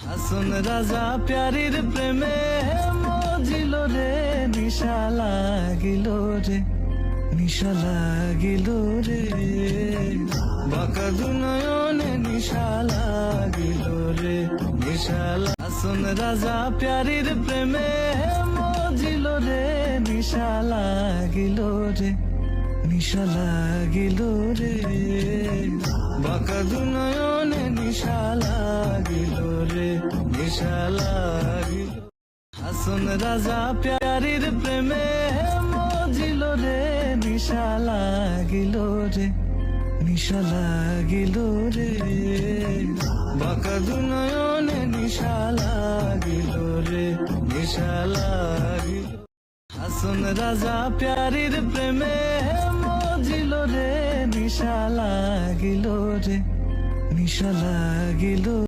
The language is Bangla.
হাসন রাজা প্যারির প্রেমে মজিল রে, নিশা লাগিল রে, নিশা লাগিল রে, বাঁকা দুনয়নে নিশা লাগিল রে, নিশা হাসন রাজা প্যারির প্রেমে মজিল রে, নিশা লাগিল রে, নিশা লাগিল রে, বাঁকা দুনয়নে নিশা লাগিল রে, নিশা লাগিল। হাসন রাজা প্যারির প্রেমে মজিল রে, নিশা লাগিল রে, নিশা লাগিল রে, বাঁকা দুনয়নে নিশা লাগিল রে, নিশা লাগিল। হাসন রাজা প্যারির প্রেমে মজিল রে, নিশা লাগিল রে, নিশা লাগিল।